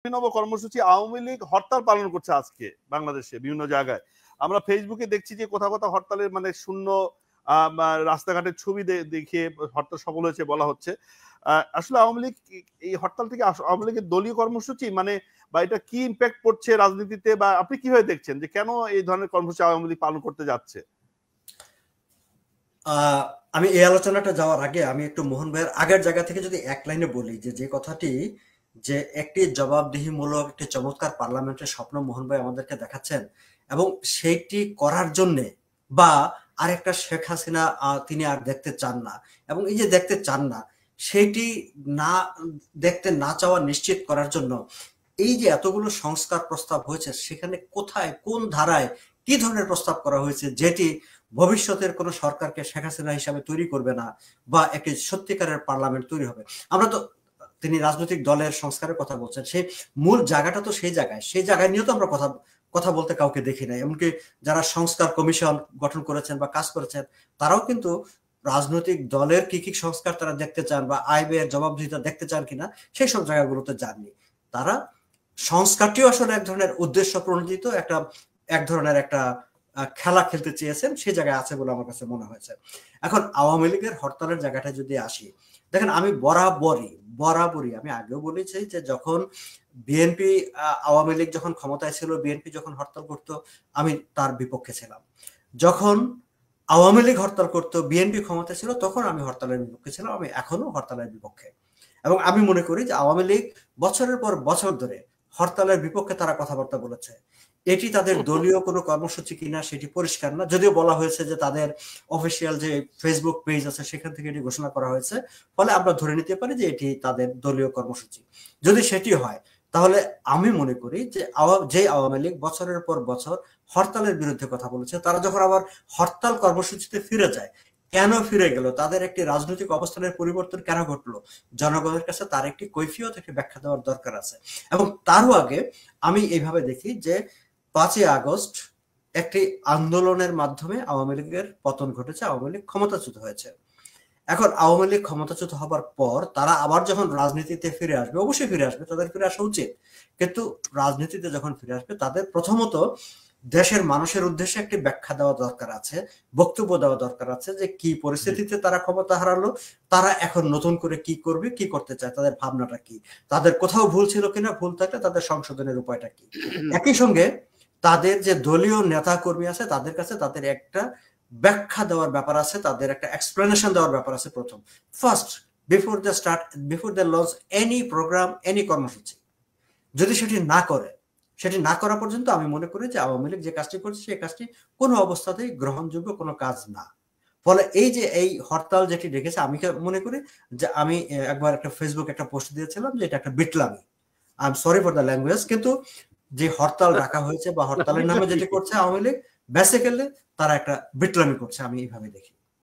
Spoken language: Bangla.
অভিনব কর্মসূচি আওয়ামী লীগ হরতাল পালন করছে আজকে বাংলাদেশে বিভিন্ন জায়গায়। আমরা ফেসবুকে দেখছি যে কোথাও কোথাও হরতালের মানে শূন্য রাস্তাঘাটের ছবি দেখিয়ে হরতাল সফল হয়েছে বলা হচ্ছে। আসলে আওয়ামী লীগ এই হরতাল থেকে আওয়ামী লীগের দলীয় কর্মসূচি মানে বা এটা কি ইম্প্যাক্ট পড়ছে রাজনীতিতে, বা আপনি কিভাবে দেখছেন যে কেন এই ধরনের কর্মসূচি আওয়ামী লীগ পালন করতে যাচ্ছে? আমি এই আলোচনাটা যাওয়ার আগে আমি একটু মোহন ভাইয়ের আগের জায়গা থেকে যদি এক লাইনে বলি যে কথাটি, যে একটি জবাবদিহিমূলক একটি চমৎকার পার্লামেন্টের স্বপ্ন মোহন ভাই আমাদেরকে দেখাচ্ছেন, এবং সেইটি করার জন্যে বা আরেকটা শেখ হাসিনা তিনি আর দেখতে চান না, এবং এই যে দেখতে চান না সেটি না দেখতে না চাওয়া নিশ্চিত করার জন্য এই যে এতগুলো সংস্কার প্রস্তাব হয়েছে, সেখানে কোথায় কোন ধারায় কি ধরনের প্রস্তাব করা হয়েছে যেটি ভবিষ্যতের কোন সরকারকে শেখ হাসিনা হিসাবে তৈরি করবে না, বা একটি সত্যিকারের পার্লামেন্ট তৈরি হবে। আমরা তো, তিনি রাজনৈতিক দলের সংস্কারের কথা বলছেন, সেই মূল জায়গাটা তো সেই জায়গায় নিয়েও তো আমরা কথা বলতে কাউকে দেখি নাই। এমনকি যারা সংস্কার কমিশন গঠন করেছেন বা কাজ করেছেন, তারাও কিন্তু রাজনৈতিক দলের কি কি সংস্কার তারা দেখতে চান বা আয় ব্যয়ের জবাবদিহিতা দেখতে চান কিনা সেই সব জায়গাগুলোতে যাননি। তারা সংস্কারটিও আসলে এক ধরনের উদ্দেশ্য প্রণোদিত এক ধরনের একটা খেলা খেলতে চেয়েছেন, সেই জায়গায় আছে বলে আমার কাছে মনে হয়েছে। এখন আওয়ামী লীগের হরতালের জায়গাটা যদি আসি, দেখেন আমি বরাবরই আমি আগেও বলেছি যে যখন বিএনপি আওয়ামী লীগ যখন ক্ষমতায় ছিল, বিএনপি যখন হরতাল করতো আমি তার বিপক্ষে ছিলাম। যখন আওয়ামী লীগ হরতাল করতো বিএনপি ক্ষমতায় ছিল, তখন আমি হরতালের বিপক্ষে ছিলাম। আমি এখনো হরতালের বিপক্ষে, এবং আমি মনে করি যে আওয়ামী লীগ বছরের পর বছর ধরে হরতালের বিপক্ষে তারা কথাবার্তা বলেছে। এটি তাদের দলীয় কোনো কর্মসূচি কিনা সেটি পরিষ্কার না, যদিও বলা হয়েছে যে তাদের অফিসিয়াল যে ফেসবুক পেজ আছে সেখান থেকে এটি ঘোষণা করা হয়েছে, ফলে আমরা ধরে নিতে পারি যে এটি তাদের দলীয় কর্মসূচি। যদি সেটি হয়, তাহলে আমি মনে করি যে আওয়ামী লীগ বছরের পর বছর হরতালের বিরুদ্ধে কথা বলেছে, তারা যখন আবার হরতাল কর্মসূচিতে ফিরে যায়, কেন ফিরে গেল, তাদের একটি রাজনৈতিক অবস্থানের পরিবর্তন কেন ঘটলো, জনগণের কাছে তার একটি কৈফিয়ত, একটি ব্যাখ্যা দেওয়ার দরকার আছে। এবং তারও আগে আমি এইভাবে দেখি যে 5ই আগস্ট একটি আন্দোলনের মাধ্যমে আওয়ামী লীগের পতন ঘটেছে, আওয়ামী লীগ ক্ষমতাচ্যুত হয়েছে। এখন আওয়ামী লীগ ক্ষমতাচ্যুত হবার পর তারা আবার যখন রাজনীতিতে ফিরে আসবে, অবশ্যই ফিরে আসবে, তাদের ফিরে আসা উচিত, কিন্তু রাজনীতিতে যখন ফিরে আসবে তাদের প্রথমত দেশের মানুষের উদ্দেশ্যে একটি ব্যাখ্যা দেওয়া দরকার আছে, বক্তব্য দেওয়া দরকার আছে যে কি পরিস্থিতিতে তারা ক্ষমতা হারালো, তারা এখন নতুন করে কি করবে, কি করতে চায়, তাদের ভাবনাটা কি, তাদের কোথাও ভুল ছিল কিনা, ভুল থাকলে তাদের সংশোধনের উপায়টা কি। একই সঙ্গে তাদের যে দলীয় নেতা কর্মী আছে তাদের কাছে তাদের একটা ব্যাখ্যা দেওয়ার ব্যাপার আছে, তাদের একটা এক্সপ্লেনেশন দেওয়ার ব্যাপার আছে প্রথম, first, before they launch any programme, any কর্মসূচি। যদি সেটি না করা পর্যন্ত আমি মনে করি যে আওয়ামী লীগ যে কাজটি করছে সেই কাজটি কোনো অবস্থাতেই গ্রহণযোগ্য কোনো কাজ না। ফলে এই যে এই হরতাল যেটি ডেকেছে, আমি মনে করি যে আমি একবার একটা ফেসবুক একটা পোস্ট দিয়েছিলাম যে এটা একটা বিটলামি, I am sorry for the language, কিন্তু যে হরতাল ডাকা হয়েছে বা হরতালের নামে যেটি করছে আওয়ামী লীগ, বেসিক্যালি তারা একটা বিটলামি করছে, আমি এইভাবে দেখি।